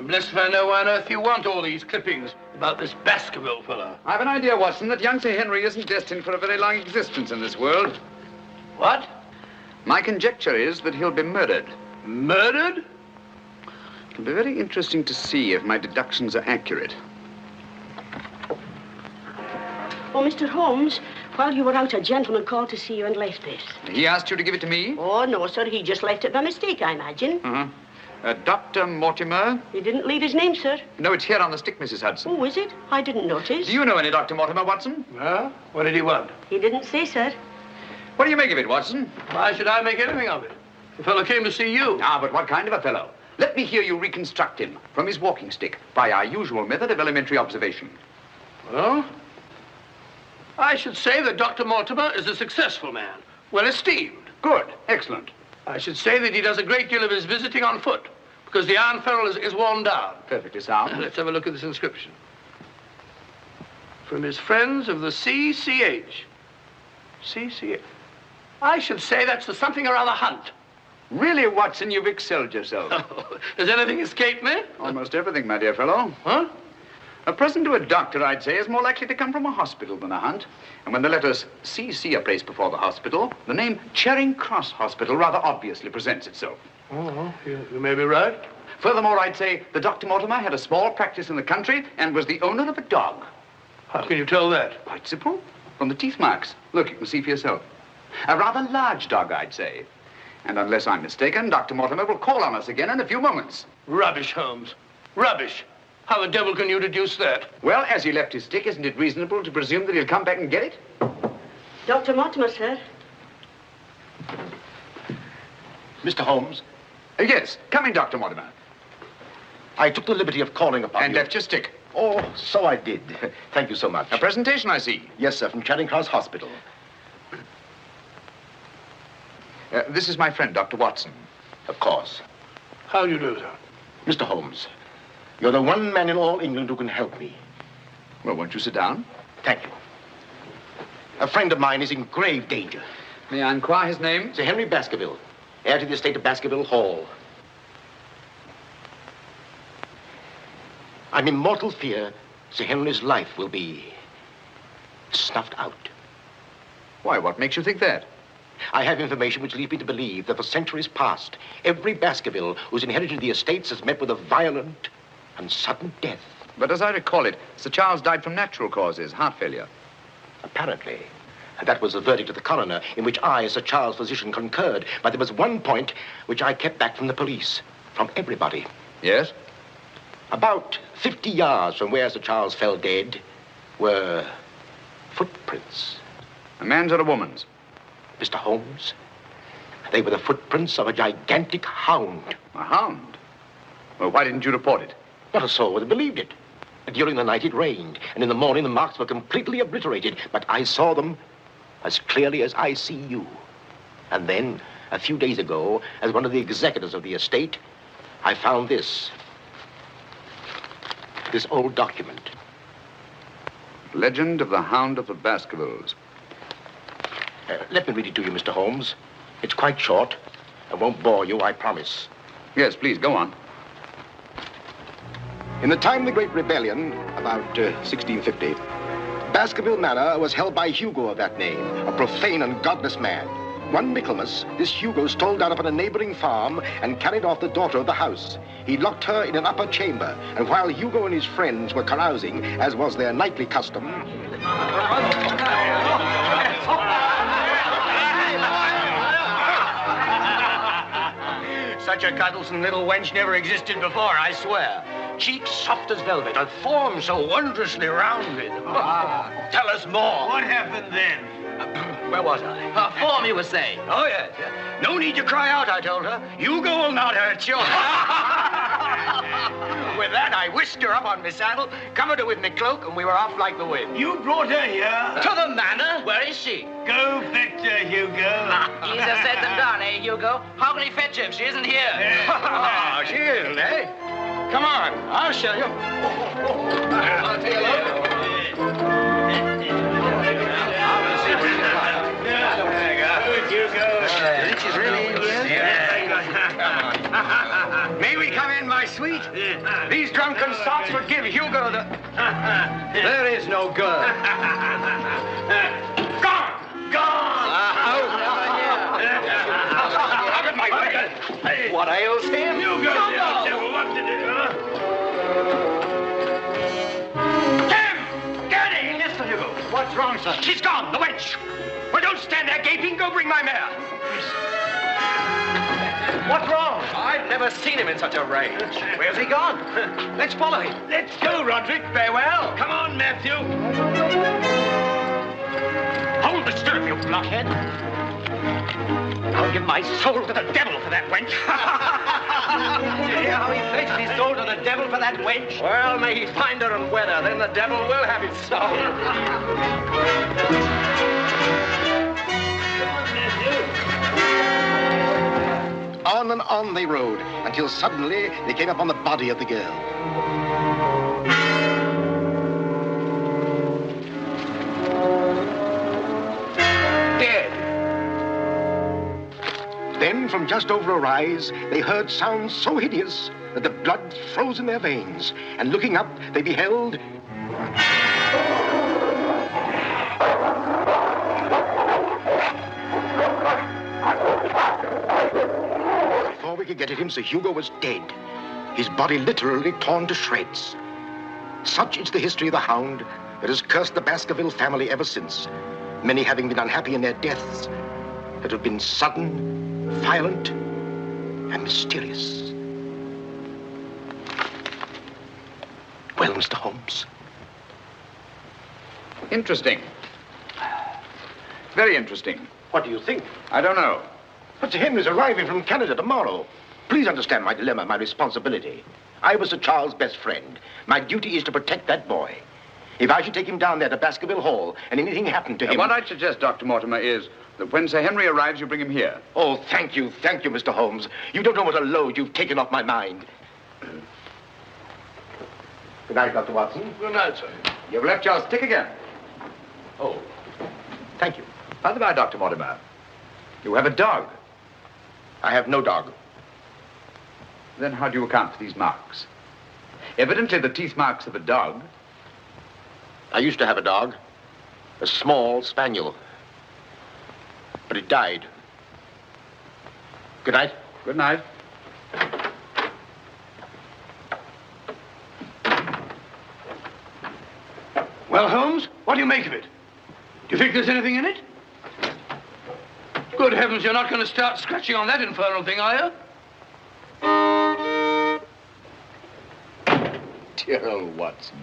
blessed if I know why on earth you want all these clippings about this Baskerville fellow. I've an idea, Watson, that young Sir Henry isn't destined for a very long existence in this world. What? My conjecture is that he'll be murdered. Murdered? It'll be very interesting to see if my deductions are accurate. Oh, Mr. Holmes, while you were out, a gentleman called to see you and left this. He asked you to give it to me? Oh, no, sir. He just left it by mistake, I imagine. Dr. Mortimer? He didn't leave his name, sir. No, it's here on the stick, Mrs. Hudson. Oh, is it? I didn't notice. Do you know any Dr. Mortimer, Watson? Well, what did he want? He didn't say, sir. What do you make of it, Watson? Why should I make anything of it? The fellow came to see you. Ah, but what kind of a fellow? Let me hear you reconstruct him from his walking stick by our usual method of elementary observation. Well, I should say that Dr. Mortimer is a successful man, well esteemed. Good. Excellent. I should say that he does a great deal of his visiting on foot, because the iron ferrule is worn down. Perfectly sound. Let's have a look at this inscription. From his friends of the CCH. CCH. I should say that's the something or other hunt. Really, Watson, you've excelled yourself. Does anything escape me? Almost everything, my dear fellow. Huh? A present to a doctor, I'd say, is more likely to come from a hospital than a hunt. And when the letters CC are placed before the hospital, the name Charing Cross Hospital rather obviously presents itself. Oh, you may be right. Furthermore, I'd say that Dr. Mortimer had a small practice in the country and was the owner of a dog. How can you tell that? Quite simple. From the teeth marks. Look, you can see for yourself. A rather large dog, I'd say. And unless I'm mistaken, Dr. Mortimer will call on us again in a few moments. Rubbish, Holmes. Rubbish. How the devil can you deduce that? Well, as he left his stick, isn't it reasonable to presume that he'll come back and get it? Dr. Mortimer, sir. Mr. Holmes? Yes. Come in, Dr. Mortimer. I took the liberty of calling upon And you. left your stick. Oh, so I did. Thank you so much. A presentation, I see. Yes, sir, from Charing Cross Hospital. This is my friend, Dr. Watson. Of course. How do you do, sir? Mr. Holmes, you're the one man in all England who can help me. Well, won't you sit down? Thank you. A friend of mine is in grave danger. May I inquire his name? Sir Henry Baskerville, heir to the estate of Baskerville Hall. I'm in mortal fear Sir Henry's life will be snuffed out. Why, what makes you think that? I have information which leads me to believe that for centuries past, every Baskerville who's inherited the estates has met with a violent and sudden death. But as I recall it, Sir Charles died from natural causes, heart failure. Apparently. And that was the verdict of the coroner, in which I, as Sir Charles' physician, concurred. But there was one point which I kept back from the police, from everybody. Yes? About 50 yards from where Sir Charles fell dead were footprints. A man's or a woman's? Mr. Holmes, they were the footprints of a gigantic hound. A hound? Well, why didn't you report it? Not a soul would have believed it. During the night it rained, and in the morning the marks were completely obliterated. But I saw them as clearly as I see you. And then, a few days ago, as one of the executors of the estate, I found this old document. Legend of the Hound of the Baskervilles. Let me read it to you, Mr. Holmes. It's quite short. I won't bore you, I promise. Yes, please, go on. In the time of the Great Rebellion, about 1650, Baskerville Manor was held by Hugo of that name, a profane and godless man. One Michaelmas, this Hugo stole down upon a neighboring farm and carried off the daughter of the house. He locked her in an upper chamber, and while Hugo and his friends were carousing, as was their nightly custom... Such a cuddlesome little wench never existed before, I swear. Cheeks soft as velvet, a form so wondrously rounded. Tell us more. What happened then? Where was I? Her form, you were saying. Oh, yes. No need to cry out, I told her. Hugo will not hurt you. With that, I whisked her up on my saddle, covered her with my cloak, and we were off like the wind. You brought her here? To the manor? Where is she? Go fetch her, Hugo. Easier said than done, eh, Hugo? How can he fetch her if she isn't here? Oh, she isn't, eh? Come on, I'll show you. I'll take a look. She's really in here? May we come in, my sweet? These can Salford give Hugo the... There is no girl. Gone! Gone! Out of my way! What ails him? Hugo, devil, what to do, huh? Tim! Get in! Yes, Sir Hugo. What's wrong, sir? She's gone, the wench. Well, don't stand there gaping. Go bring my mare. What's wrong? I've never seen him in such a rage. Where's he gone? Let's follow him. Let's go, Roderick. Farewell. Come on, Matthew. Hold the stirrup, you blockhead. I'll give my soul to the devil for that wench. Did you hear how he pledged his soul to the devil for that wench? Well, may he find her and wed her, then the devil will have his soul. On and on they rode, until suddenly they came upon the body of the girl. Dead. Then, from just over a rise, they heard sounds so hideous that the blood froze in their veins. And looking up, they beheld... Before we could get at him, Sir Hugo was dead. His body literally torn to shreds. Such is the history of the hound that has cursed the Baskerville family ever since, many having been unhappy in their deaths that have been sudden, violent, and mysterious. Well, Mr. Holmes? Interesting. Very interesting. What do you think? I don't know. But Sir Henry's arriving from Canada tomorrow. Please understand my dilemma, my responsibility. I was Sir Charles' best friend. My duty is to protect that boy. If I should take him down there to Baskerville Hall and anything happened to him... What I'd suggest, Dr. Mortimer, is that when Sir Henry arrives, you bring him here. Oh, thank you, Mr. Holmes. You don't know what a load you've taken off my mind. Good night, Dr. Watson. Good night, sir. You've left your stick again. Oh, thank you. By the by, Dr. Mortimer, you have a dog. I have no dog. Then how do you account for these marks? Evidently the teeth marks of a dog. I used to have a dog, a small spaniel, but it died. Good night. Good night. Well, Holmes, what do you make of it? Do you think there's anything in it? Good heavens, you're not going to start scratching on that infernal thing, are you? Dear old Watson.